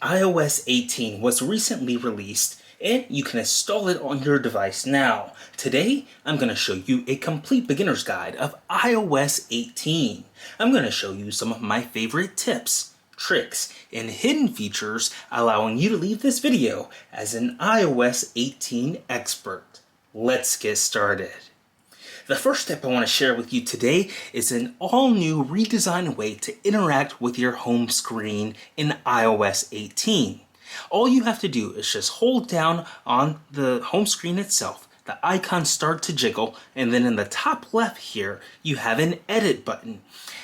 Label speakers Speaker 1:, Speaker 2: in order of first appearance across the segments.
Speaker 1: iOS 18 was recently released and you can install it on your device now. Today, I'm going to show you a complete beginner's guide of iOS 18. I'm going to show you some of my favorite tips, tricks, and hidden features allowing you to leave this video as an iOS 18 expert. Let's get started. The first tip I want to share with you today is an all-new redesigned way to interact with your home screen in iOS 18. All you have to do is just hold down on the home screen itself. The icons start to jiggle, and then in the top left here, you have an edit button.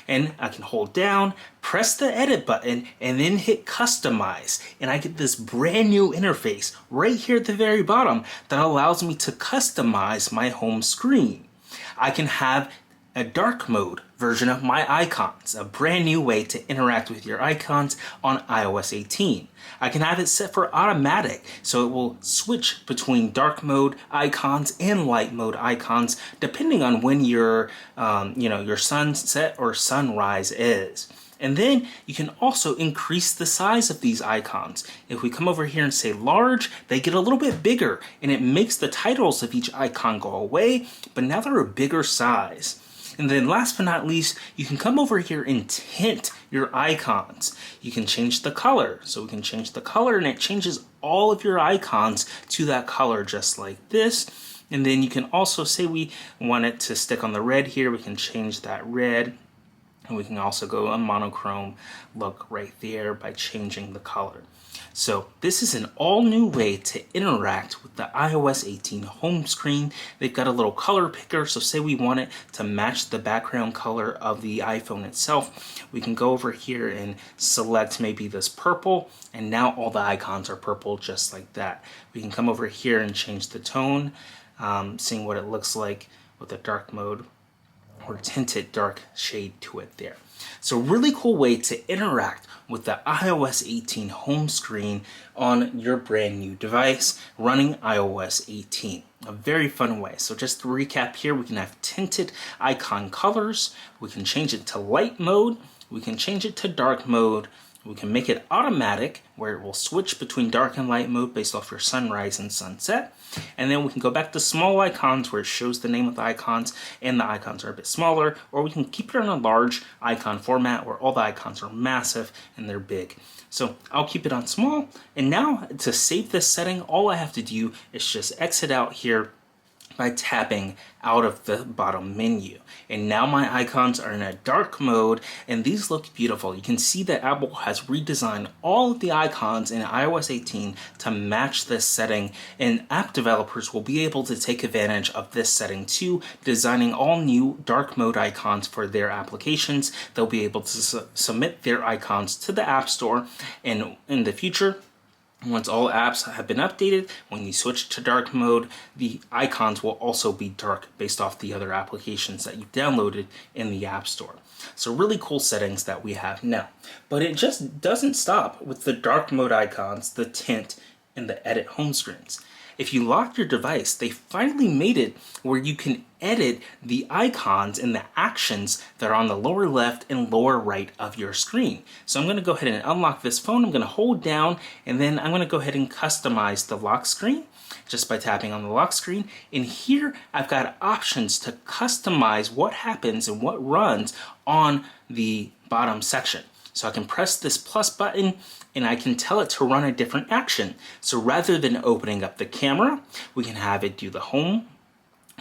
Speaker 1: And I can hold down, press the edit button, and then hit customize. And I get this brand new interface right here at the very bottom that allows me to customize my home screen. I can have a dark mode version of my icons, a brand new way to interact with your icons on iOS 18. I can have it set for automatic, so it will switch between dark mode icons and light mode icons depending on when your sunset or sunrise is. And then you can also increase the size of these icons. If we come over here and say large, they get a little bit bigger, and it makes the titles of each icon go away, but now they're a bigger size. And then last but not least, you can come over here and tint your icons. You can change the color. So we can change the color and it changes all of your icons to that color just like this. And then you can also say we want it to stick on the red here. We can change that red. And we can also go a monochrome look right there by changing the color. So this is an all new way to interact with the iOS 18 home screen. They've got a little color picker, so say we want it to match the background color of the iPhone itself. We can go over here and select maybe this purple, and now all the icons are purple just like that. We can come over here and change the tone, seeing what it looks like with the dark mode or tinted dark shade to it there. So really cool way to interact with the iOS 18 home screen on your brand new device running iOS 18. A very fun way. So just to recap here, we can have tinted icon colors, we can change it to light mode, we can change it to dark mode, we can make it automatic where it will switch between dark and light mode based off your sunrise and sunset. And then we can go back to small icons where it shows the name of the icons and the icons are a bit smaller, or we can keep it in a large icon format where all the icons are massive and they're big. So I'll keep it on small. And now to save this setting, all I have to do is just exit out here by tapping out of the bottom menu. And now my icons are in a dark mode and these look beautiful. You can see that Apple has redesigned all of the icons in iOS 18 to match this setting, and app developers will be able to take advantage of this setting too, designing all new dark mode icons for their applications. They'll be able to submit their icons to the App Store, and in the future, once all apps have been updated, when you switch to dark mode, the icons will also be dark based off the other applications that you've downloaded in the App Store. So really cool settings that we have now. But it just doesn't stop with the dark mode icons, the tint, and the edit home screens. If you lock your device, they finally made it where you can edit the icons and the actions that are on the lower left and lower right of your screen. So I'm going to go ahead and unlock this phone. I'm going to hold down and then I'm going to go ahead and customize the lock screen just by tapping on the lock screen. And here I've got options to customize what happens and what runs on the bottom section. So I can press this plus button and I can tell it to run a different action. So rather than opening up the camera, we can have it do the home,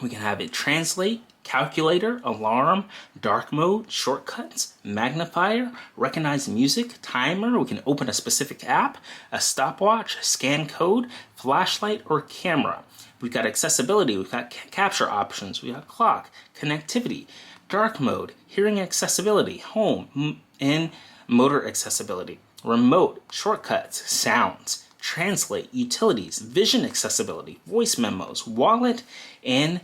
Speaker 1: we can have it translate, calculator, alarm, dark mode, shortcuts, magnifier, recognize music, timer. We can open a specific app, a stopwatch, scan code, flashlight, or camera. We've got accessibility, we've got capture options, we've got clock, connectivity, dark mode, hearing accessibility, home, and motor accessibility, remote, shortcuts, sounds, translate, utilities, vision accessibility, voice memos, wallet, and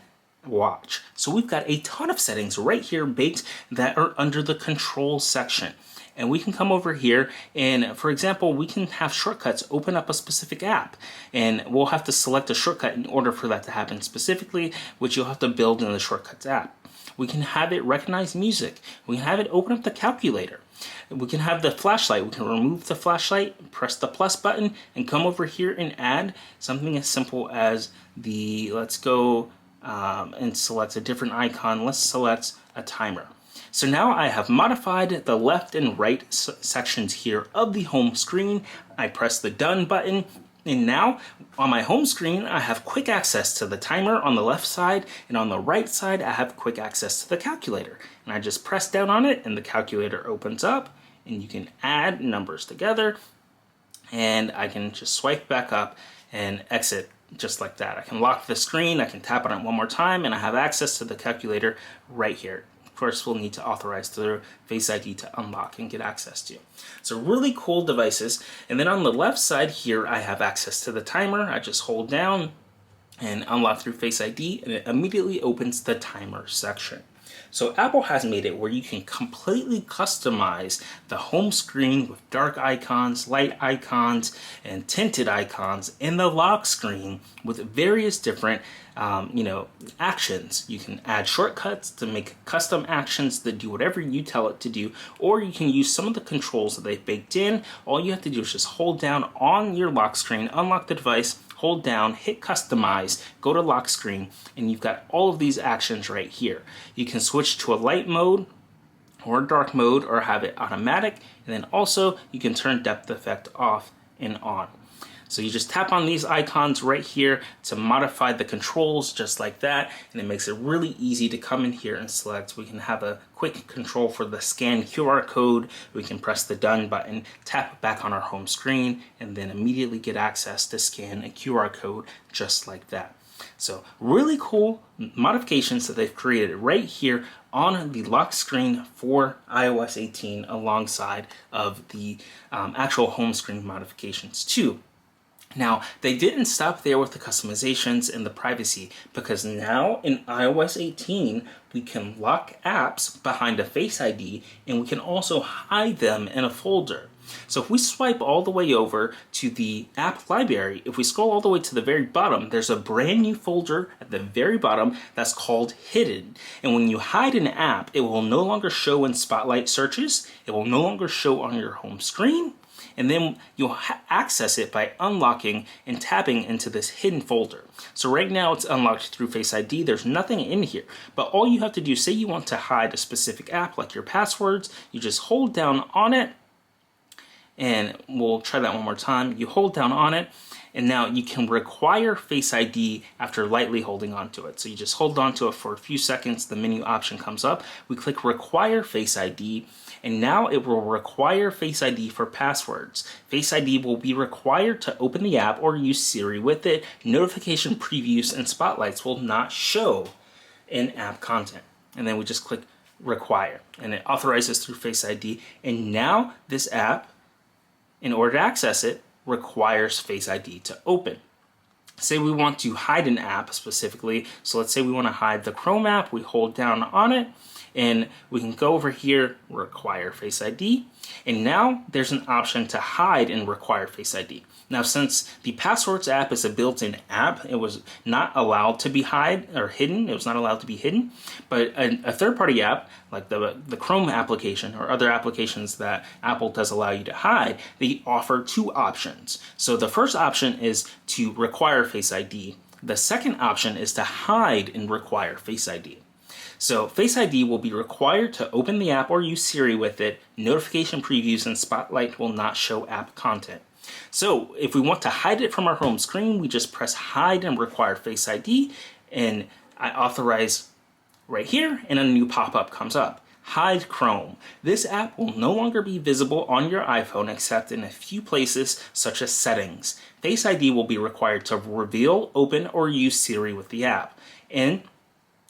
Speaker 1: watch. So we've got a ton of settings right here baked that are under the control section. And we can come over here and, for example, we can have shortcuts open up a specific app. And we'll have to select a shortcut in order for that to happen specifically, which you'll have to build in the shortcuts app. We can have it recognize music. We can have it open up the calculator. We can have the flashlight. We can remove the flashlight, press the plus button, and come over here and add something as simple as let's go and select a different icon. Let's select a timer. So now I have modified the left and right sections here of the home screen. I press the done button, and now on my home screen I have quick access to the timer on the left side, and on the right side I have quick access to the calculator. And I just press down on it and the calculator opens up, and you can add numbers together, and I can just swipe back up and exit just like that. I can lock the screen, I can tap on it one more time, and I have access to the calculator right here. Of course, we'll need to authorize the Face ID to unlock and get access to. So really cool devices. And then on the left side here, I have access to the timer. I just hold down and unlock through Face ID, and it immediately opens the timer section. So Apple has made it where you can completely customize the home screen with dark icons, light icons, and tinted icons, and the lock screen with various different actions. You can add shortcuts to make custom actions that do whatever you tell it to do, or you can use some of the controls that they've baked in. All you have to do is just hold down on your lock screen, unlock the device, hold down, hit customize, go to lock screen, and you've got all of these actions right here. You can switch to a light mode or dark mode, or have it automatic, and then also you can turn depth effect off and on. So you just tap on these icons right here to modify the controls just like that, and it makes it really easy to come in here and select. We can have a quick control for the scan QR code. We can press the done button, tap back on our home screen, and then immediately get access to scan a QR code just like that. So really cool modifications that they've created right here on the lock screen for iOS 18 alongside of the actual home screen modifications too. Now, they didn't stop there with the customizations and the privacy, because now in iOS 18, we can lock apps behind a Face ID, and we can also hide them in a folder. So if we swipe all the way over to the app library, if we scroll all the way to the very bottom, there's a brand new folder at the very bottom that's called Hidden. And when you hide an app, it will no longer show in Spotlight searches, it will no longer show on your home screen, and then you'll access it by unlocking and tapping into this hidden folder. So right now it's unlocked through Face ID. There's nothing in here, but all you have to do, say you want to hide a specific app like your passwords, you just hold down on it, and we'll try that one more time. You hold down on it, and now you can require Face ID after lightly holding onto it. So you just hold onto it for a few seconds, the menu option comes up, we click require Face ID, and now it will require Face ID for passwords. Face ID will be required to open the app or use Siri with it. Notification previews and spotlights will not show in-app content. And then we just click require, and it authorizes through Face ID, and now this app, in order to access it, requires Face ID to open. Say we want to hide an app specifically, so let's say we want to hide the Chrome app, we hold down on it, and we can go over here, require Face ID, and now there's an option to hide and require Face ID. Now, since the Passwords app is a built-in app, it was not allowed to be hidden. It was not allowed to be hidden. But a third-party app, like the Chrome application or other applications that Apple does allow you to hide, they offer two options. So the first option is to require Face ID. The second option is to hide and require Face ID. So Face ID will be required to open the app or use Siri with it. Notification previews and Spotlight will not show app content. So if we want to hide it from our home screen, we just press hide and require Face ID, and I authorize right here, and a new pop-up comes up. Hide Chrome. This app will no longer be visible on your iPhone except in a few places such as settings. Face ID will be required to reveal, open, or use Siri with the app. And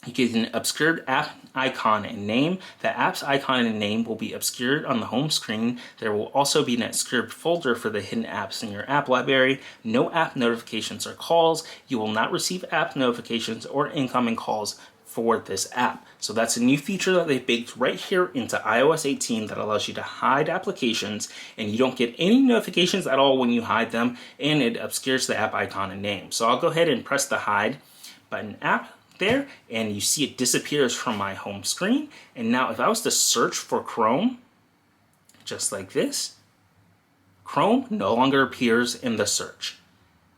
Speaker 1: you get an obscured app icon and name. The app's icon and name will be obscured on the home screen. There will also be an obscured folder for the hidden apps in your app library. No app notifications or calls. You will not receive app notifications or incoming calls for this app. So that's a new feature that they baked right here into iOS 18 that allows you to hide applications, and you don't get any notifications at all when you hide them, and it obscures the app icon and name. So I'll go ahead and press the hide button app there, and you see it disappears from my home screen. And now if I was to search for Chrome, just like this, Chrome no longer appears in the search.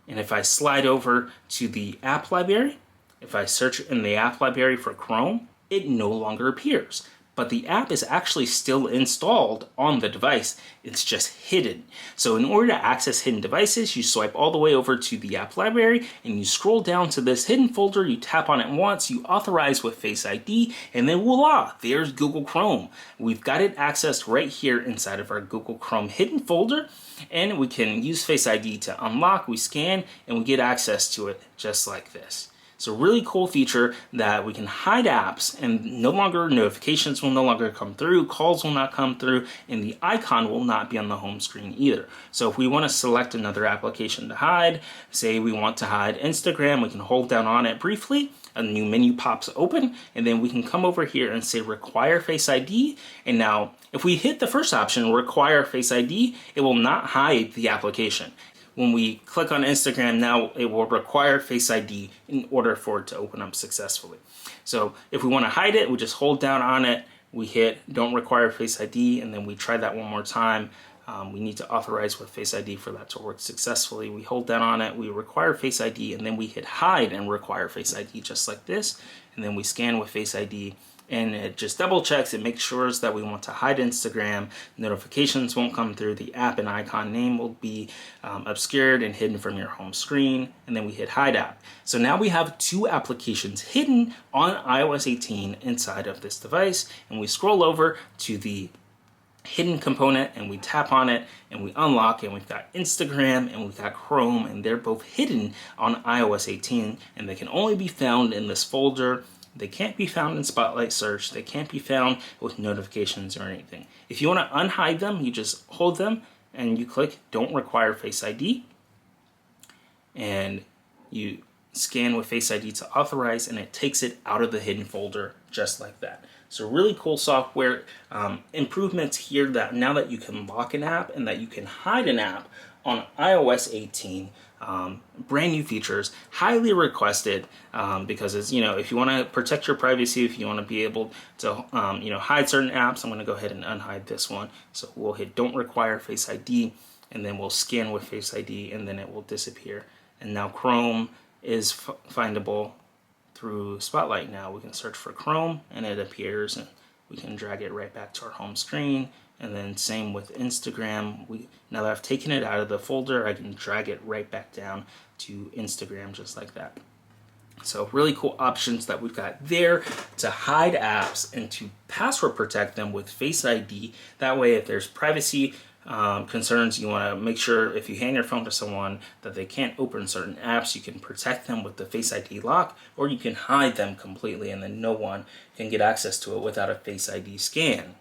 Speaker 1: And if I slide over to the app library, if I search in the app library for Chrome, it no longer appears. But the app is actually still installed on the device. It's just hidden. So in order to access hidden devices, you swipe all the way over to the app library and you scroll down to this hidden folder, you tap on it once, you authorize with Face ID, and then voila, there's Google Chrome. We've got it accessed right here inside of our Google Chrome hidden folder, and we can use Face ID to unlock, we scan, and we get access to it just like this. It's a really cool feature that we can hide apps and notifications will no longer come through, calls will not come through, and the icon will not be on the home screen either. So if we want to select another application to hide, say we want to hide Instagram, we can hold down on it briefly, a new menu pops open, and then we can come over here and say require Face ID. And now if we hit the first option, require Face ID, it will not hide the application. When we click on Instagram now, it will require Face ID in order for it to open up successfully. So if we want to hide it, we just hold down on it, we hit don't require Face ID, and then we try that one more time. We need to authorize with Face ID for that to work successfully. We hold down on it, we require Face ID, and then we hit hide and require Face ID just like this. And then we scan with Face ID, and it just double checks, it makes sure that we want to hide Instagram, notifications won't come through, the app and icon name will be obscured and hidden from your home screen, and then we hit hide app. So now we have two applications hidden on iOS 18 inside of this device, and we scroll over to the hidden component and we tap on it and we unlock, and we've got Instagram and we've got Chrome, and they're both hidden on iOS 18, and they can only be found in this folder. They can't be found in Spotlight Search. They can't be found with notifications or anything. If you want to unhide them, you just hold them and you click Don't Require Face ID. And you scan with Face ID to authorize, and it takes it out of the hidden folder just like that. So really cool software improvements here, that now that you can lock an app and that you can hide an app on iOS 18. Brand new features, highly requested, because it's, if you want to protect your privacy, if you want to be able to hide certain apps, I'm going to go ahead and unhide this one. So we'll hit don't require Face ID, and then we'll scan with Face ID, and then it will disappear. And now Chrome is findable through Spotlight. Now we can search for Chrome and it appears, and we can drag it right back to our home screen. And then same with Instagram. Now that I've taken it out of the folder, I can drag it right back down to Instagram just like that. So really cool options that we've got there to hide apps and to password protect them with Face ID. That way, if there's privacy concerns, you want to make sure if you hand your phone to someone that they can't open certain apps, you can protect them with the Face ID lock, or you can hide them completely and then no one can get access to it without a Face ID scan.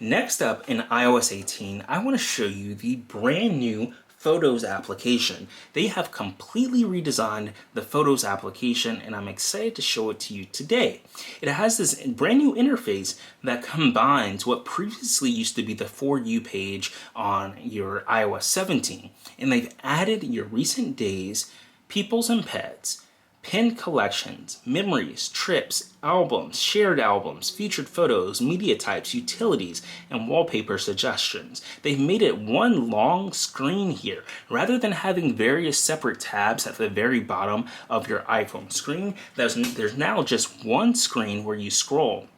Speaker 1: Next up in iOS 18, I want to show you the brand new Photos application. They have completely redesigned the Photos application, and I'm excited to show it to you today. It has this brand new interface that combines what previously used to be the For You page on your iOS 17, and they've added your recent days, peoples and pets, pinned collections, memories, trips, albums, shared albums, featured photos, media types, utilities, and wallpaper suggestions. They've made it one long screen here. Rather than having various separate tabs at the very bottom of your iPhone screen, there's now just one screen where you scroll.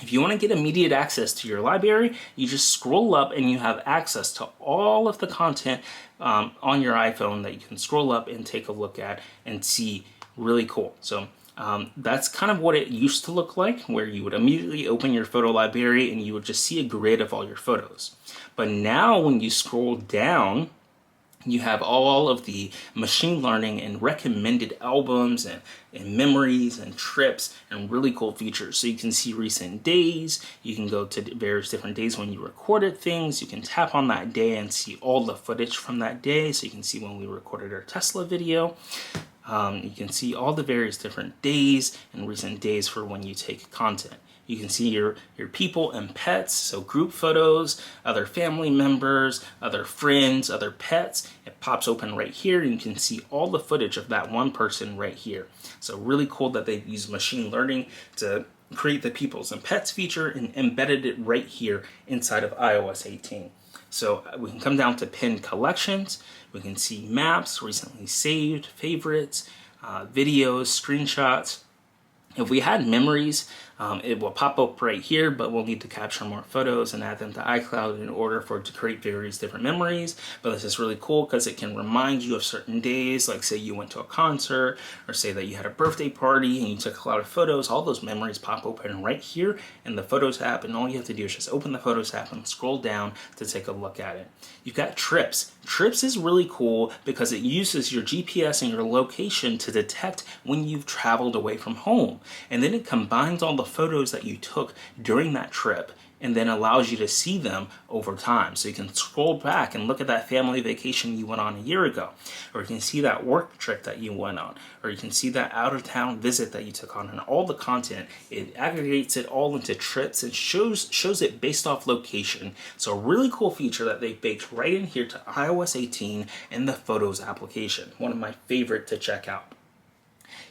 Speaker 1: If you want to get immediate access to your library, you just scroll up and you have access to all of the content on your iPhone that you can scroll up and take a look at and see. Really cool. So that's kind of what it used to look like, where you would immediately open your photo library and you would just see a grid of all your photos. But now when you scroll down, you have all of the machine learning and recommended albums and memories and trips and really cool features. So you can see recent days, you can go to various different days when you recorded things, you can tap on that day and see all the footage from that day. So you can see when we recorded our Tesla video. You can see all the various different days and recent days for when you take content. You can see your people and pets, so group photos, other family members, other friends, other pets. It pops open right here and you can see all the footage of that one person right here. So really cool that they've used machine learning to create the peoples and pets feature and embedded it right here inside of iOS 18. So we can come down to pinned collections. We can see maps, recently saved, favorites, videos, screenshots. If we had memories, it will pop up right here, but we'll need to capture more photos and add them to iCloud in order for it to create various different memories. But this is really cool because it can remind you of certain days, like say you went to a concert, or say that you had a birthday party and you took a lot of photos. All those memories pop open right here in the Photos app, and all you have to do is just open the Photos app and scroll down to take a look at it. You've got Trips. Trips is really cool because it uses your GPS and your location to detect when you've traveled away from home. And then it combines all the photos that you took during that trip and then allows you to see them over time. So you can scroll back and look at that family vacation you went on a year ago, or you can see that work trip that you went on, or you can see that out of town visit that you took on, and all the content. It aggregates it all into trips and shows it based off location. So a really cool feature that they baked right in here to iOS 18 in the Photos application. One of my favorite to check out.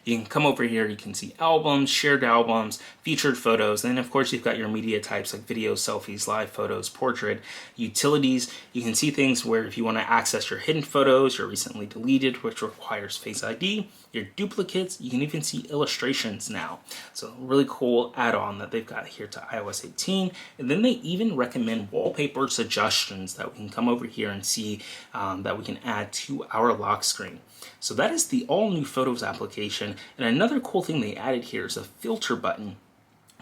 Speaker 1: You can come over here, you can see albums, shared albums, featured photos, and then of course you've got your media types like video, selfies, live photos, portrait, utilities. You can see things where if you want to access your hidden photos, your recently deleted, which requires Face ID, your duplicates. You can even see illustrations now. So really cool add-on that they've got here to iOS 18. And then they even recommend wallpaper suggestions that we can come over here and see that we can add to our lock screen. So that is the all-new Photos application. And another cool thing they added here is a filter button.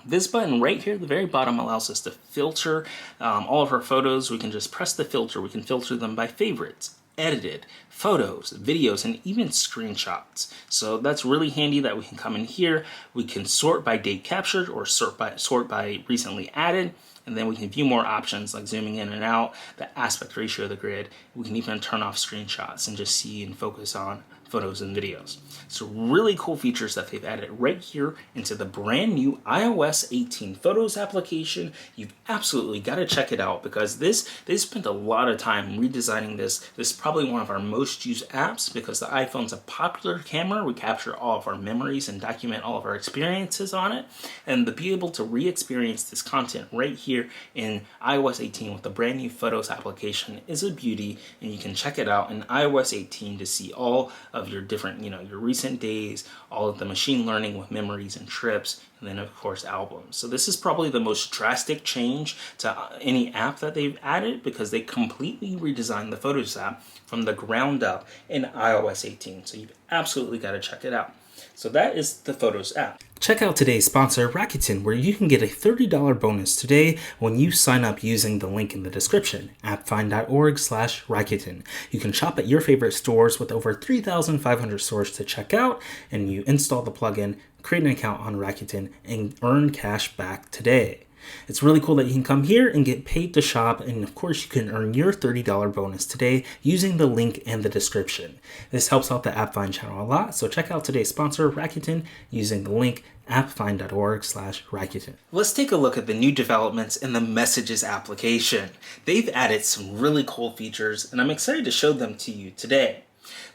Speaker 1: This button right here at the very bottom allows us to filter all of our photos. We can just press the filter. We can filter them by favorites, edited, photos, videos, and even screenshots. So that's really handy that we can come in here. We can sort by date captured or sort by recently added. And then we can view more options like zooming in and out, the aspect ratio of the grid. We can even turn off screenshots and just see and focus on photos and videos. So really cool features that they've added right here into the brand new iOS 18 Photos application. You've absolutely got to check it out because they spent a lot of time redesigning this. This is probably one of our most used apps because the iPhone's a popular camera. We capture all of our memories and document all of our experiences on it. And to be able to re-experience this content right here in iOS 18 with the brand new Photos application is a beauty, and you can check it out in iOS 18 to see all of your different, your recent days, all of the machine learning with memories and trips, and then of course albums. So this is probably the most drastic change to any app that they've added because they completely redesigned the Photos app from the ground up in iOS 18. So you've absolutely got to check it out. So that is the Photos app. Check out today's sponsor, Rakuten, where you can get a $30 bonus today when you sign up using the link in the description, appfind.org/Rakuten. You can shop at your favorite stores with over 3,500 stores to check out, and you install the plugin, create an account on Rakuten, and earn cash back today. It's really cool that you can come here and get paid to shop, and of course you can earn your $30 bonus today using the link in the description. This helps out the AppFind channel a lot, so check out today's sponsor, Rakuten, using the link appfind.org/Rakuten. Let's take a look at the new developments in the Messages application. They've added some really cool features, and I'm excited to show them to you today.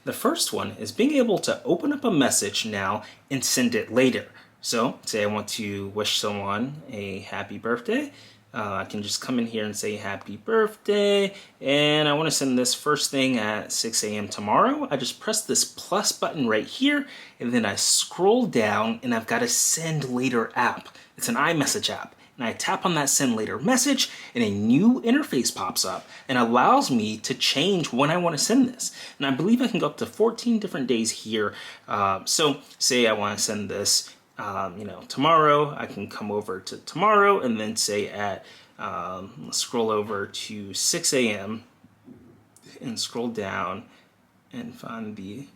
Speaker 1: The first one is being able to open up a message now and send it later. So, say I want to wish someone a happy birthday. I can just come in here and say happy birthday, and I want to send this first thing at 6 a.m. tomorrow. I just press this plus button right here, and then I scroll down, and I've got a Send Later app. It's an iMessage app. And I tap on that Send Later message, and a new interface pops up and allows me to change when I want to send this. And I believe I can go up to 14 different days here. So, say I want to send this tomorrow. I can come over to tomorrow and then say at, let's scroll over to 6 a.m. and scroll down and find the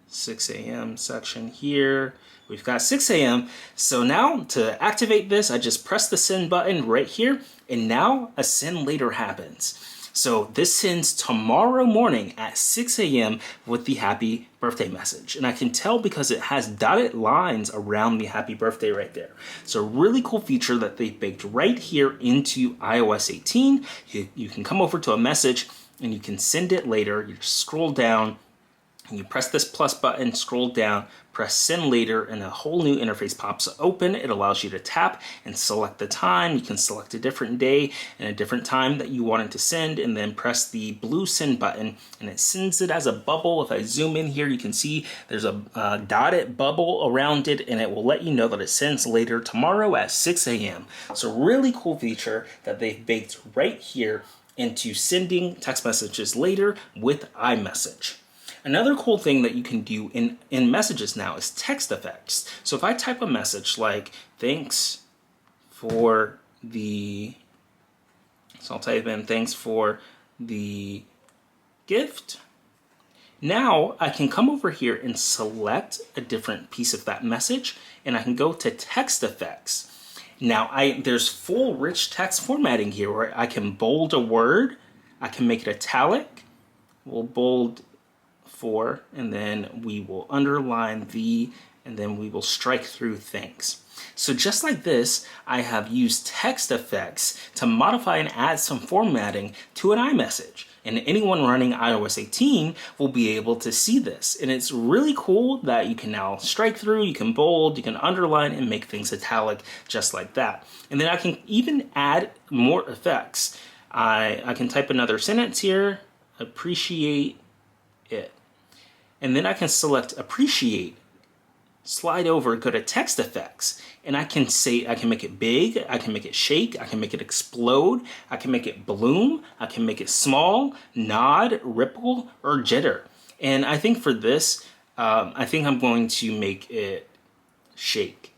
Speaker 1: 6 a.m. section here. We've got 6 a.m. So now to activate this, I just press the send button right here, and now a send later happens. So this sends tomorrow morning at 6 a.m. with the happy birthday message. And I can tell because it has dotted lines around the happy birthday right there. So a really cool feature that they baked right here into iOS 18. You can come over to a message and you can send it later. You just scroll down and you press this plus button, scroll down, press send later, and a whole new interface pops open. It allows you to tap and select the time. You can select a different day and a different time that you want it to send, and then press the blue send button, and it sends it as a bubble. If I zoom in here, you can see there's a dotted bubble around it, and it will let you know that it sends later tomorrow at 6 a.m. So really cool feature that they've baked right here into sending text messages later with iMessage. Another cool thing that you can do in messages now is text effects. So if I type a message like, thanks for the, so I'll type in thanks for the gift. Now I can come over here and select a different piece of that message, and I can go to text effects. Now there's full rich text formatting here where I can bold a word, I can make it italic, we'll bold for, and then we will underline the, and then we will strike through things. So just like this, I have used text effects to modify and add some formatting to an iMessage. And anyone running iOS 18 will be able to see this. And it's really cool that you can now strike through, you can bold, you can underline, and make things italic just like that. And then I can even add more effects. I can type another sentence here, appreciate it. And then I can select appreciate, slide over, go to text effects, and I can make it big, I can make it shake, I can make it explode, I can make it bloom, I can make it small, nod, ripple, or jitter. And I think for this, I think I'm going to make it shake.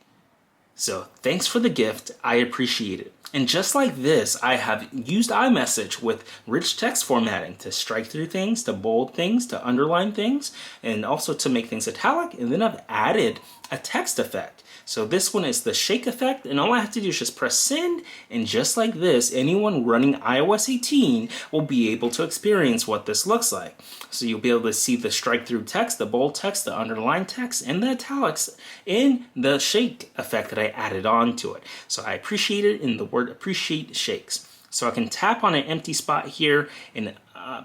Speaker 1: So thanks for the gift, I appreciate it. And just like this, I have used iMessage with rich text formatting to strike through things, to bold things, to underline things, and also to make things italic. And then I've added a text effect. So this one is the shake effect, and all I have to do is just press send, and just like this, anyone running iOS 18 will be able to experience what this looks like. So you'll be able to see the strike through text, the bold text, the underlined text, and the italics in the shake effect that I added on to it. So I appreciate it, and the word appreciate shakes. So I can tap on an empty spot here and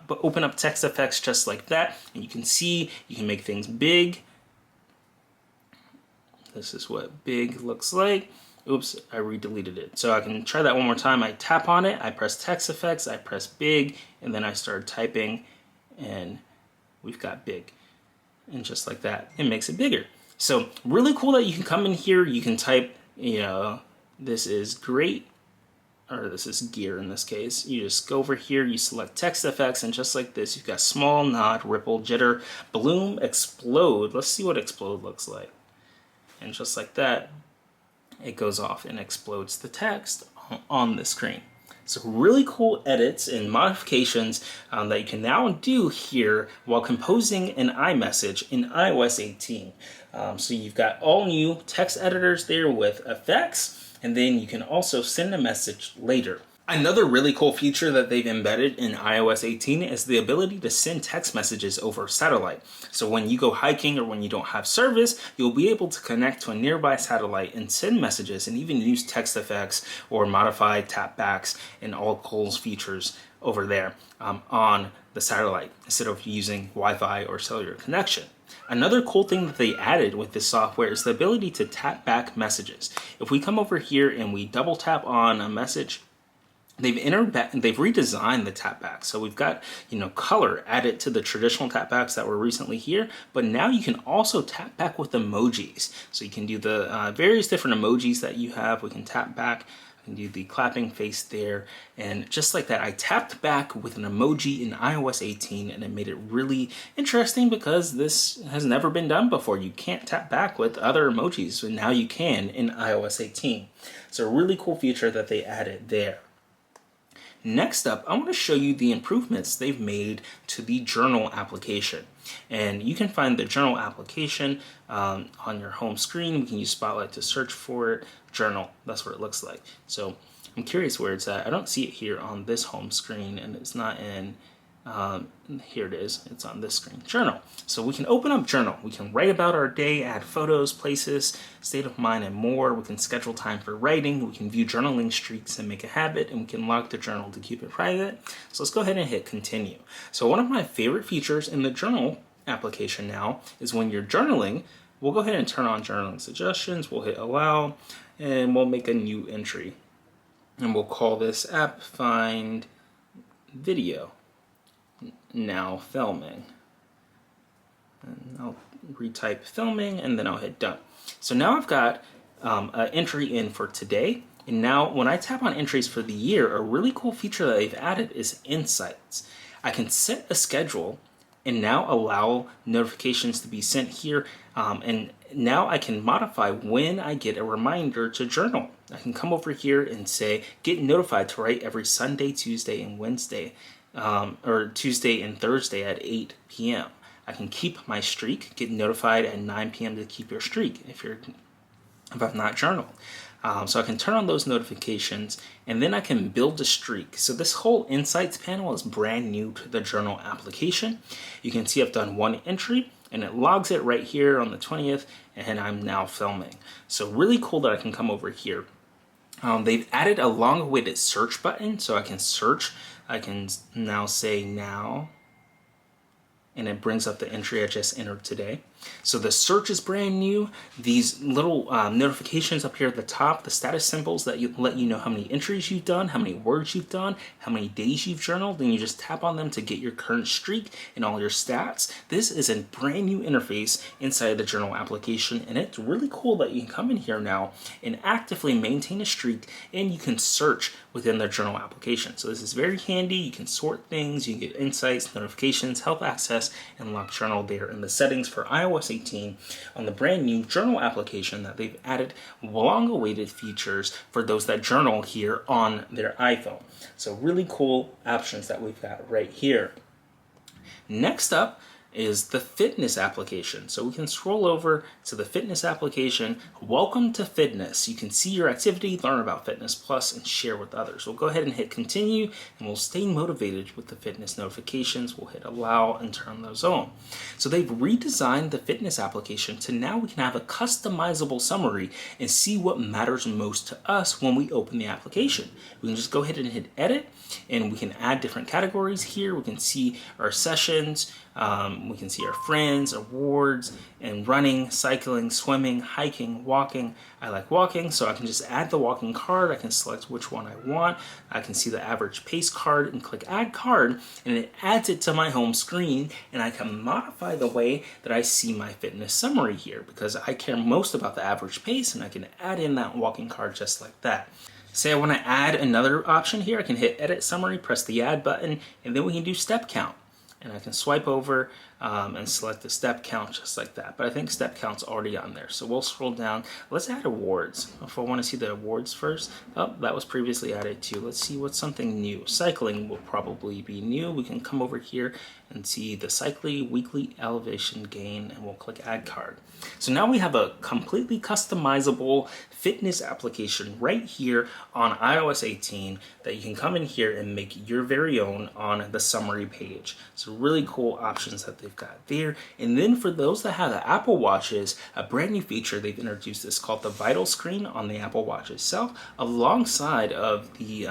Speaker 1: open up text effects just like that, and you can see you can make things big. This is what big looks like. Oops, I redeleted it. So I can try that one more time. I tap on it, I press text effects, I press big, and then I start typing, and we've got big. And just like that, it makes it bigger. So really cool that you can come in here, you can type, this is great, or this is gear in this case. You just go over here, you select text effects, and just like this, you've got small, nod, ripple, jitter, bloom, explode. Let's see what explode looks like. And just like that, it goes off and explodes the text on the screen. So really cool edits and modifications that you can now do here while composing an iMessage in iOS 18. So you've got all new text editors there with effects, and then you can also send a message later. Another really cool feature that they've embedded in iOS 18 is the ability to send text messages over satellite. So when you go hiking or when you don't have service, you'll be able to connect to a nearby satellite and send messages and even use text effects or modify tapbacks and all those features over there on the satellite instead of using Wi-Fi or cellular connection. Another cool thing that they added with this software is the ability to tap back messages. If we come over here and we double tap on a message, they've redesigned the tapbacks. So we've got, color added to the traditional tapbacks that were recently here, but now you can also tap back with emojis. So you can do the various different emojis that you have. We can tap back. I can do the clapping face there. And just like that, I tapped back with an emoji in iOS 18, and it made it really interesting because this has never been done before. You can't tap back with other emojis, so now you can in iOS 18. So a really cool feature that they added there. Next up, I want to show you the improvements they've made to the journal application. And you can find the journal application on your home screen. We can use Spotlight to search for it. Journal, that's what it looks like. So I'm curious where it's at. I don't see it here on this home screen, and it's not in, here it is, it's on this screen, journal. So we can open up journal. We can write about our day, add photos, places, state of mind, and more. We can schedule time for writing. We can view journaling streaks and make a habit, and we can lock the journal to keep it private. So let's go ahead and hit continue. So one of my favorite features in the journal application now is when you're journaling, we'll go ahead and turn on journaling suggestions. We'll hit allow, and we'll make a new entry. And we'll call this app find video, now filming. And I'll retype filming, and then I'll hit done. So now I've got an entry in for today. And now when I tap on entries for the year, a really cool feature that they've added is insights. I can set a schedule and now allow notifications to be sent here. And now I can modify when I get a reminder to journal. I can come over here and say, get notified to write every Sunday, Tuesday, and Wednesday, or Tuesday and Thursday at 8 p.m. I can keep my streak, get notified at 9 p.m. to keep your streak if I've not journaled. So I can turn on those notifications, and then I can build a streak. So this whole insights panel is brand new to the journal application. You can see I've done one entry, and it logs it right here on the 20th, and I'm now filming. So really cool that I can come over here. They've added a long-awaited search button, so I can search. I can now say now, and it brings up the entry I just entered today. So the search is brand new. These little notifications up here at the top, the status symbols that let you know how many entries you've done, how many words you've done, how many days you've journaled, and you just tap on them to get your current streak and all your stats. This is a brand new interface inside the journal application, and it's really cool that you can come in here now and actively maintain a streak, and you can search within the journal application. So this is very handy. You can sort things, you can get insights, notifications, help access, and lock journal there in the settings for iOS 18 on the brand new journal application that they've added long-awaited features for those that journal here on their iPhone. So really cool options that we've got right here. Next up is the fitness application. So we can scroll over to the fitness application. Welcome to fitness. You can see your activity, learn about Fitness Plus, and share with others. We'll go ahead and hit continue, and we'll stay motivated with the fitness notifications. We'll hit allow and turn those on. So they've redesigned the fitness application to now we can have a customizable summary and see what matters most to us when we open the application. We can just go ahead and hit edit, and we can add different categories here. We can see our sessions, we can see our friends, awards, and running, cycling, swimming, hiking, walking. I like walking, so I can just add the walking card. I can select which one I want. I can see the average pace card and click add card, and it adds it to my home screen, and I can modify the way that I see my fitness summary here because I care most about the average pace, and I can add in that walking card just like that. Say I want to add another option here, I can hit edit summary, press the add button, and then we can do step count. And I can swipe over and select the step count just like that. But I think step count's already on there. So we'll scroll down. Let's add awards. If I want to see the awards first, oh, that was previously added too. Let's see what's something new. Cycling will probably be new. We can come over here and see the cycling weekly elevation gain, and we'll click add card. So now we have a completely customizable fitness application right here on iOS 18 that you can come in here and make your very own on the summary page. So really cool options that they've got there. And then for those that have the Apple Watches, a brand new feature they've introduced is called the Vital Screen on the Apple Watch itself, alongside of the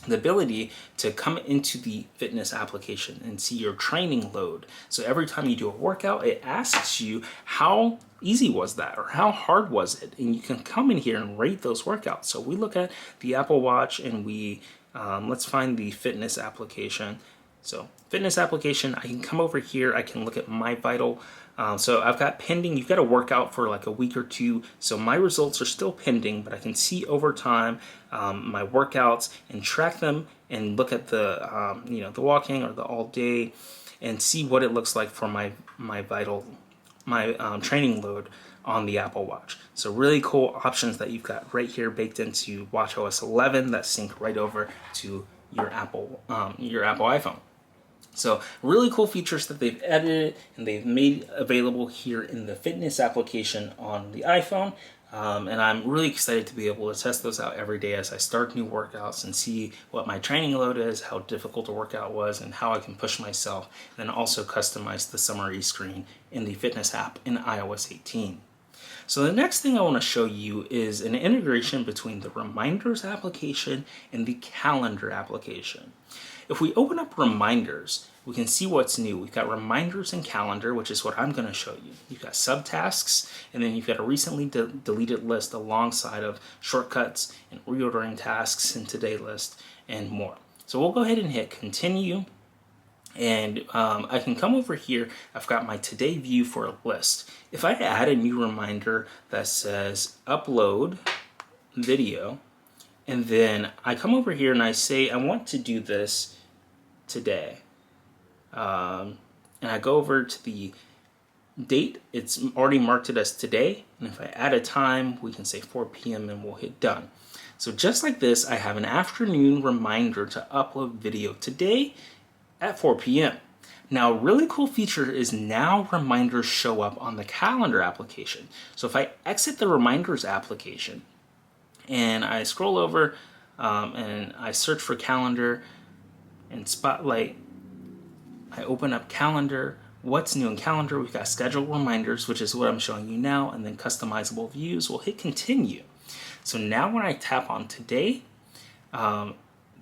Speaker 1: ability to come into the fitness application and see your training load. So every time you do a workout, it asks you how easy was that or how hard was it, and you can come in here and rate those workouts. So we look at the Apple Watch and we let's find the fitness application. So fitness application, I can come over here, I can look at my vital. So I've got pending, you've got to work out for like a week or two. So my results are still pending, but I can see over time my workouts and track them and look at the, the walking or the all day and see what it looks like for my vital, training load on the Apple Watch. So really cool options that you've got right here baked into watchOS 11 that sync right over to your Apple iPhone. So really cool features that they've edited and they've made available here in the fitness application on the iPhone. And I'm really excited to be able to test those out every day as I start new workouts and see what my training load is, how difficult a workout was, and how I can push myself. And then also customize the summary screen in the fitness app in iOS 18. So the next thing I want to show you is an integration between the Reminders application and the Calendar application. If we open up Reminders, we can see what's new. We've got Reminders and Calendar, which is what I'm going to show you. You've got subtasks, and then you've got a recently deleted list alongside of shortcuts and reordering tasks and today list and more. So we'll go ahead and hit continue. And I can come over here. I've got my today view for a list. If I add a new reminder that says upload video, and then I come over here and I say I want to do this today, and I go over to the date, it's already marked it as today, and if I add a time, we can say 4 p.m. and we'll hit done. So just like this, I have an afternoon reminder to upload video today at 4 p.m. Now, a really cool feature is now reminders show up on the Calendar application. So if I exit the Reminders application and I scroll over and I search for Calendar and Spotlight, I open up Calendar. What's new in Calendar? We've got scheduled reminders, which is what I'm showing you now, and then customizable views. We'll hit continue. So now when I tap on today,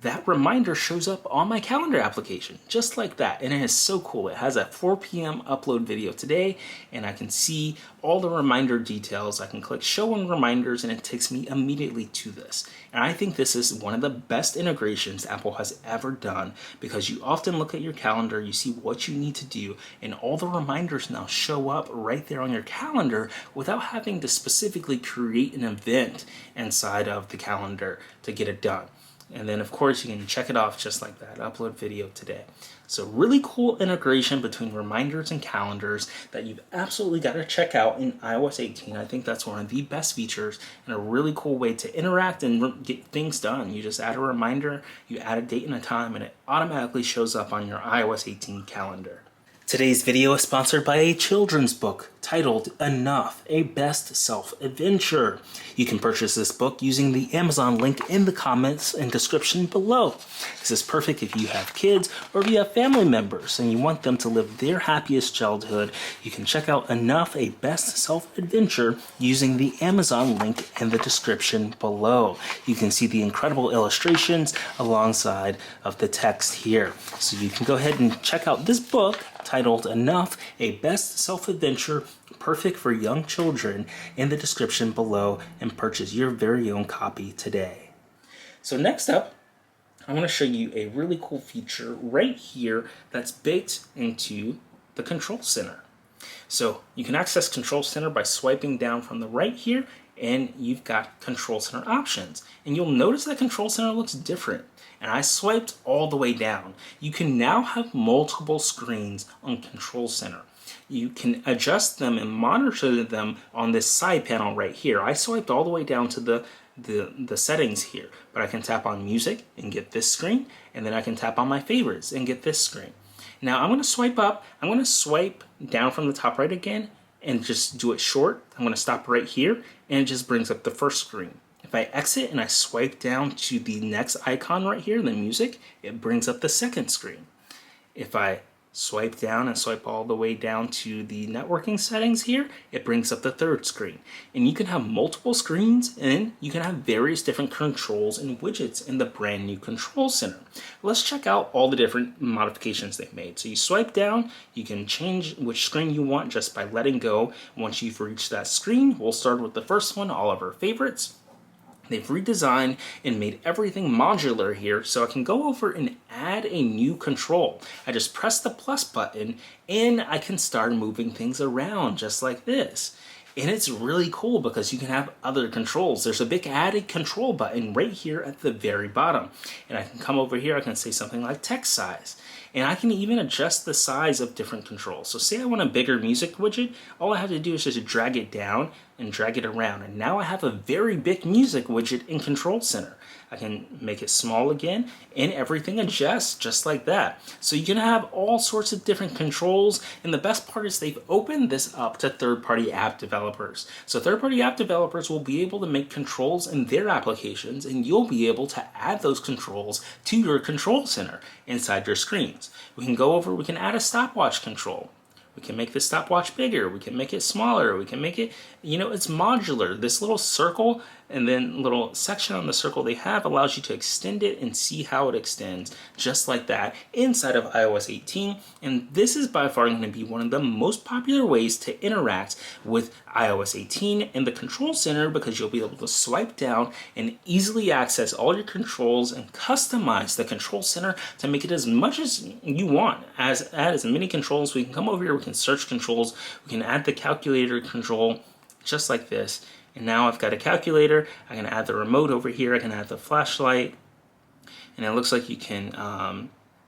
Speaker 1: that reminder shows up on my Calendar application, just like that. And it is so cool. It has a 4 p.m. upload video today, and I can see all the reminder details. I can click show on reminders, and it takes me immediately to this. And I think this is one of the best integrations Apple has ever done, because you often look at your calendar, you see what you need to do, and all the reminders now show up right there on your calendar without having to specifically create an event inside of the calendar to get it done. And then, of course, you can check it off just like that, upload video today. So really cool integration between reminders and calendars that you've absolutely got to check out in iOS 18. I think that's one of the best features and a really cool way to interact and get things done. You just add a reminder, you add a date and a time, and it automatically shows up on your iOS 18 calendar. Today's video is sponsored by a children's book titled Enough, a Best Self-Adventure. You can purchase this book using the Amazon link in the comments and description below. This is perfect if you have kids or if you have family members and you want them to live their happiest childhood. You can check out Enough, a Best Self-Adventure using the Amazon link in the description below. You can see the incredible illustrations alongside of the text here. So you can go ahead and check out this book titled Enough, a Best Self-Adventure, perfect for young children, in the description below, and purchase your very own copy today. So next up, I want to show you a really cool feature right here that's baked into the Control Center. So you can access Control Center by swiping down from the right here, and you've got Control Center options. And you'll notice that Control Center looks different. And I swiped all the way down. You can now have multiple screens on Control Center. You can adjust them and monitor them on this side panel right here. I swiped all the way down to the settings here, but I can tap on music and get this screen, and then I can tap on my favorites and get this screen. Now I'm going to swipe up. I'm going to swipe down from the top right again and just do it short. I'm going to stop right here, and it just brings up the first screen. If I exit and I swipe down to the next icon right here, the music, it brings up the second screen. If I swipe down and swipe all the way down to the networking settings here, it brings up the third screen. And you can have multiple screens, and you can have various different controls and widgets in the brand new Control Center. Let's check out all the different modifications they've made. So you swipe down, you can change which screen you want just by letting go. Once you've reached that screen, we'll start with the first one, all of our favorites. They've redesigned and made everything modular here, so I can go over and add a new control. I just press the plus button and I can start moving things around just like this. And it's really cool because you can have other controls. There's a big added control button right here at the very bottom. And I can come over here, I can say something like text size. And I can even adjust the size of different controls. So say I want a bigger music widget, all I have to do is just drag it down and drag it around. And now I have a very big music widget in Control Center. I can make it small again, and everything adjusts just like that. So you can have all sorts of different controls, and the best part is they've opened this up to third-party app developers. So third-party app developers will be able to make controls in their applications, and you'll be able to add those controls to your Control Center inside your screens. We can add a stopwatch control. We can make the stopwatch bigger. We can make it smaller. We can make it, it's modular. This little circle and then little section on the circle they have allows you to extend it and see how it extends just like that inside of iOS 18. And this is by far going to be one of the most popular ways to interact with iOS 18 in the Control Center, because you'll be able to swipe down and easily access all your controls and customize the Control Center to make it as much as you want. Add as many controls. We can come over here, we can search controls, we can add the calculator control just like this. And now I've got a calculator. I can add the remote over here. I can add the flashlight. And it looks like you can,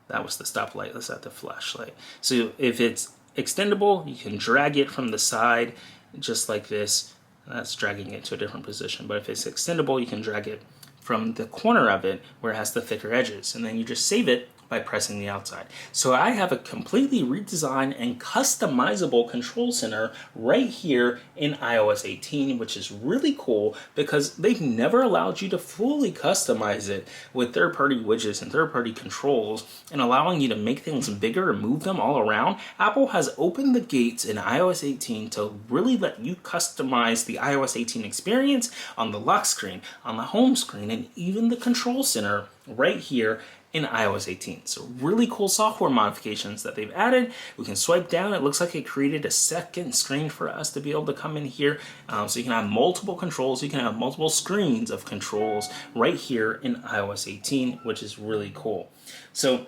Speaker 1: that was the stoplight. Let's add the flashlight. So if it's extendable, you can drag it from the side just like this. That's dragging it to a different position. But if it's extendable, you can drag it from the corner of it where it has the thicker edges. And then you just save it by pressing the outside. So I have a completely redesigned and customizable Control Center right here in iOS 18, which is really cool because they've never allowed you to fully customize it with third-party widgets and third-party controls and allowing you to make things bigger and move them all around. Apple has opened the gates in iOS 18 to really let you customize the iOS 18 experience on the lock screen, on the home screen, and even the Control Center right here in iOS 18. So really cool software modifications that they've added. We can swipe down. It looks like it created a second screen for us to be able to come in here. So you can have multiple controls. You can have multiple screens of controls right here in iOS 18, which is really cool. So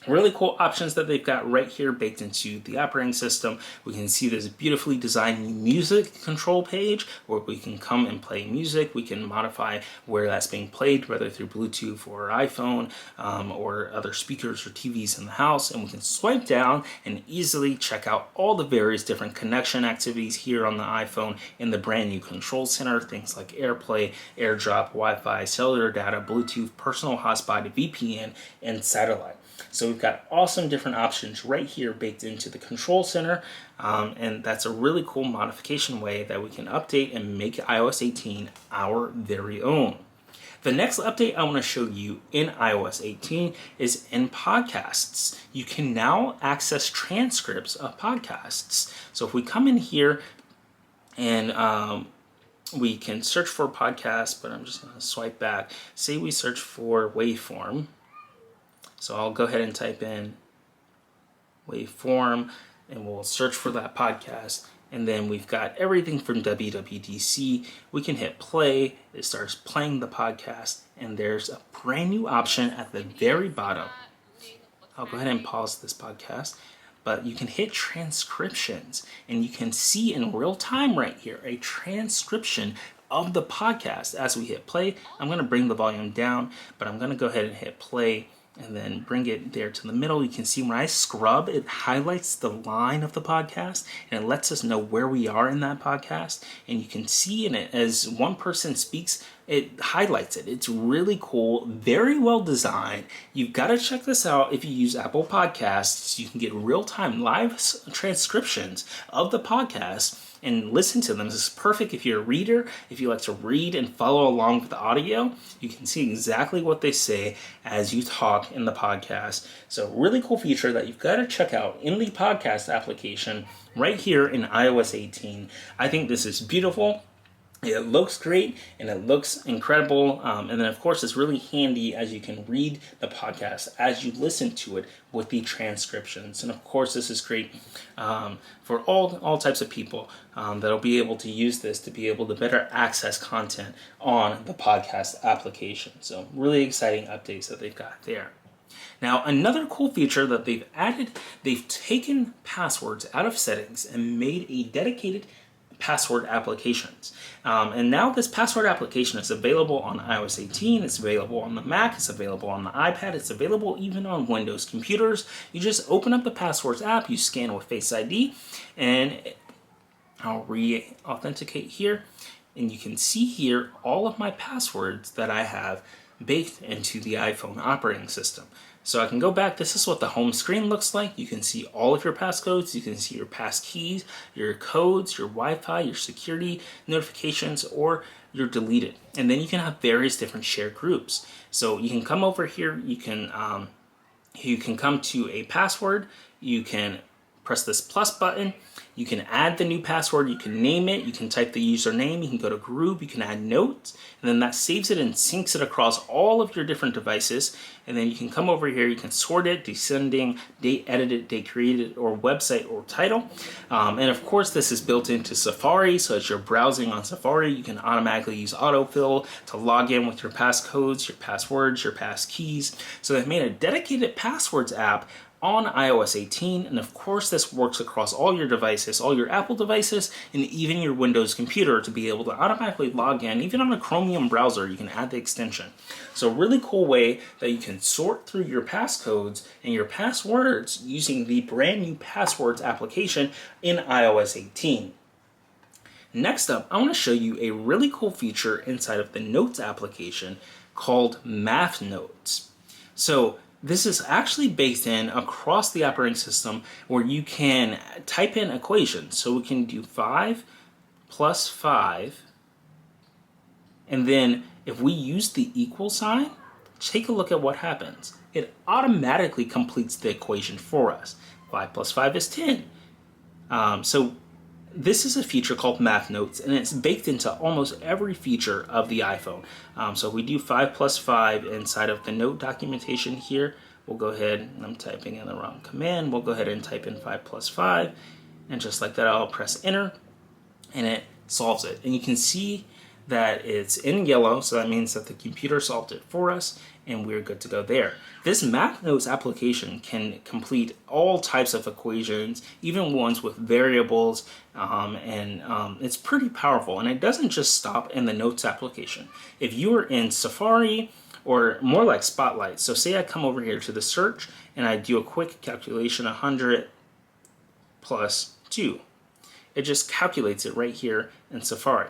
Speaker 1: really cool options that they've got right here baked into the operating system. We can see this beautifully designed music control page where we can come and play music. We can modify where that's being played, whether through Bluetooth or iPhone or other speakers or TVs in the house. And we can swipe down and easily check out all the various different connection activities here on the iPhone in the brand new Control Center. Things like AirPlay, AirDrop, Wi-Fi, cellular data, Bluetooth, personal hotspot, VPN, and satellite. So we've got awesome different options right here baked into the Control Center, and that's a really cool modification way that we can update and make iOS 18 our very own. The next update I want to show you in iOS 18 is in podcasts. You can now access transcripts of podcasts. So if we come in here and we can search for podcasts, but I'm just going to swipe back. Say we search for Waveform. So I'll go ahead and type in Waveform and we'll search for that podcast. And then we've got everything from WWDC. We can hit play. It starts playing the podcast. And there's a brand new option at the very bottom. I'll go ahead and pause this podcast. But you can hit transcriptions. And you can see in real time right here a transcription of the podcast. As we hit play, I'm going to bring the volume down. But I'm going to go ahead and hit play. And then bring it there to the middle. You can see when I scrub, it highlights the line of the podcast and it lets us know where we are in that podcast. And you can see in it as one person speaks, it highlights it. It's really cool, very well designed. You've got to check this out if you use Apple Podcasts. You can get real-time live transcriptions of the podcast and listen to them. This is perfect if you're a reader, if you like to read and follow along with the audio. You can see exactly what they say as you talk in the podcast. So really cool feature that you've got to check out in the podcast application right here in iOS 18. I think this is beautiful. It looks great and it looks incredible. And then, of course, it's really handy as you can read the podcast as you listen to it with the transcriptions. And, of course, this is great for all types of people that'll be able to use this to be able to better access content on the podcast application. So really exciting updates that they've got there. Now, another cool feature that they've added, they've taken passwords out of settings and made a dedicated password applications. And now this password application is available on iOS 18, it's available on the Mac, it's available on the iPad, it's available even on Windows computers. You just open up the Passwords app, you scan with Face ID, and I'll re-authenticate here, and you can see here all of my passwords that I have baked into the iPhone operating system. So I can go back. This is what the home screen looks like. You can see all of your passcodes. You can see your pass keys, your codes, your Wi-Fi, your security notifications, or your deleted. And then you can have various different shared groups. So you can come over here. You can come to a password. You can press this plus button. You can add the new password, you can name it, you can type the username, you can go to group, you can add notes, and then that saves it and syncs it across all of your different devices. And then you can come over here, you can sort it, descending, date edited, date created, or website or title. And of course this is built into Safari, so as you're browsing on Safari, you can automatically use autofill to log in with your passcodes, your passwords, your pass keys. So they've made a dedicated passwords app on iOS 18, and of course this works across all your devices, all your Apple devices, and even your Windows computer to be able to automatically log in. Even on a Chromium browser, you can add the extension. So a really cool way that you can sort through your passcodes and your passwords using the brand new Passwords application in iOS 18. Next up, I want to show you a really cool feature inside of the Notes application called Math Notes. So this is actually baked in across the operating system where you can type in equations. So we can do 5 plus 5. And then if we use the equal sign, take a look at what happens. It automatically completes the equation for us. 5 plus 5 is 10. So this is a feature called Math Notes, and it's baked into almost every feature of the iPhone. So if we do 5 plus 5 inside of the note documentation here, we'll go ahead, and I'm typing in the wrong command, we'll go ahead and type in 5 plus 5, and just like that I'll press enter, and it solves it. And you can see that it's in yellow, so that means that the computer solved it for us, and we're good to go there. This Math Notes application can complete all types of equations, even ones with variables, and it's pretty powerful. And it doesn't just stop in the Notes application. If you are in Safari, or more like Spotlight, so say I come over here to the search, and I do a quick calculation, 100 plus 2. It just calculates it right here in Safari,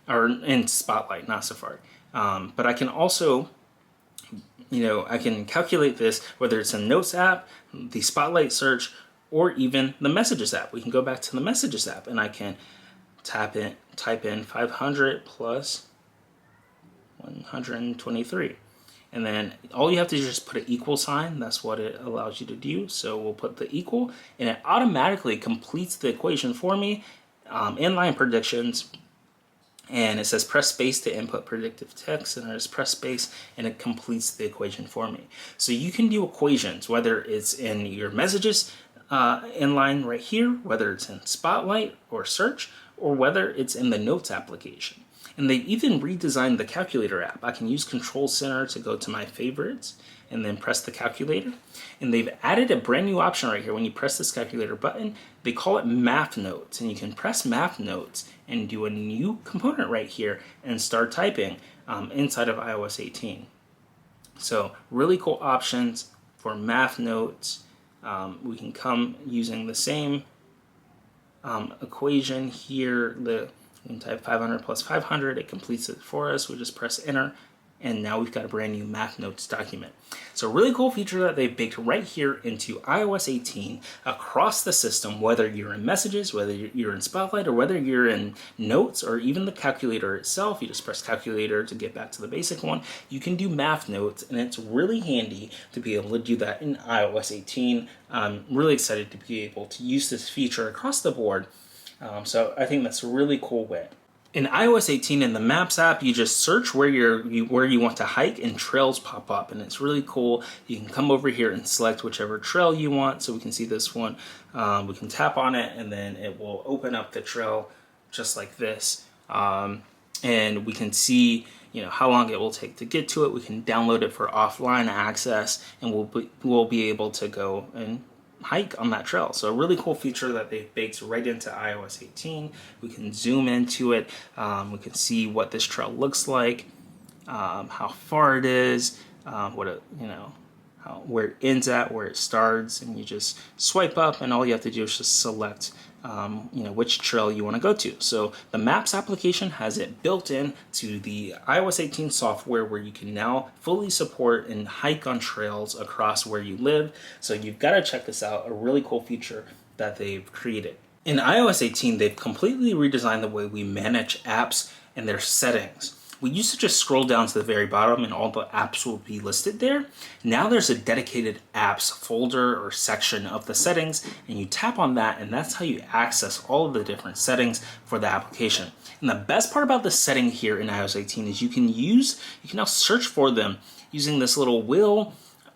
Speaker 1: or in Spotlight, not Safari. But I can also, I can calculate this whether it's a Notes app, the Spotlight search, or even the Messages app. We can go back to the Messages app, and I can type in 500 plus 123. And then all you have to do is just put an equal sign. That's what it allows you to do. So we'll put the equal, and it automatically completes the equation for me, inline predictions. And it says press space to input predictive text, and there's press space, and it completes the equation for me. So you can do equations, whether it's in your Messages inline right here, whether it's in Spotlight or Search, or whether it's in the Notes application. And they even redesigned the calculator app. I can use Control Center to go to my favorites and then press the calculator. And they've added a brand new option right here. When you press this calculator button, they call it Math Notes. And you can press Math Notes and do a new component right here and start typing inside of iOS 18. So really cool options for Math Notes. We can come using the same equation here. We can type 500 plus 500, it completes it for us. We just press enter, and now we've got a brand new Math Notes document. So a really cool feature that they've baked right here into iOS 18 across the system, whether you're in Messages, whether you're in Spotlight, or whether you're in Notes, or even the calculator itself. You just press calculator to get back to the basic one. You can do Math Notes, and it's really handy to be able to do that in iOS 18. I'm really excited to be able to use this feature across the board. So I think that's a really cool way. In iOS 18 in the Maps app, you just search where you want to hike, and trails pop up, and it's really cool. You can come over here and select whichever trail you want. So we can see this one. We can tap on it, and then it will open up the trail just like this. And we can see how long it will take to get to it. We can download it for offline access, and we'll be able to go and hike on that trail. So a really cool feature that they've baked right into iOS 18. We can zoom into it. We can see what this trail looks like, how far it is, where it ends at, where it starts, and you just swipe up, and all you have to do is just select which trail you want to go to. So the Maps application has it built in to the iOS 18 software, where you can now fully support and hike on trails across where you live. So you've got to check this out, a really cool feature that they've created. In iOS 18, they've completely redesigned the way we manage apps and their settings. We used to just scroll down to the very bottom and all the apps will be listed there. Now there's a dedicated apps folder or section of the settings, and you tap on that, and that's how you access all of the different settings for the application. And the best part about the setting here in iOS 18 is you can now search for them using this little wheel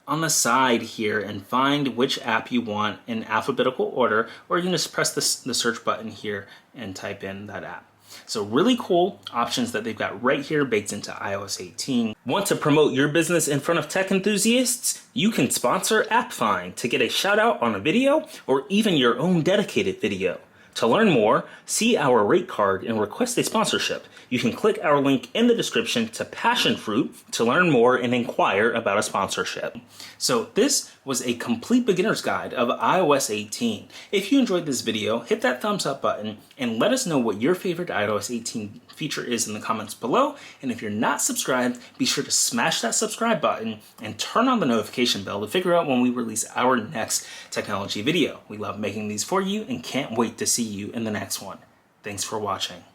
Speaker 1: on the side here and find which app you want in alphabetical order, or you can just press the search button here and type in that app. So really cool options that they've got right here baked into iOS 18. Want to promote your business in front of tech enthusiasts? You can sponsor AppFind to get a shout out on a video or even your own dedicated video. To learn more, see our rate card and request a sponsorship. You can click our link in the description to Passion Fruit to learn more and inquire about a sponsorship. So this was a complete beginner's guide of iOS 18. If you enjoyed this video, hit that thumbs up button and let us know what your favorite iOS 18 feature is in the comments below. And if you're not subscribed, be sure to smash that subscribe button and turn on the notification bell to figure out when we release our next technology video. We love making these for you and can't wait to see you in the next one. Thanks for watching.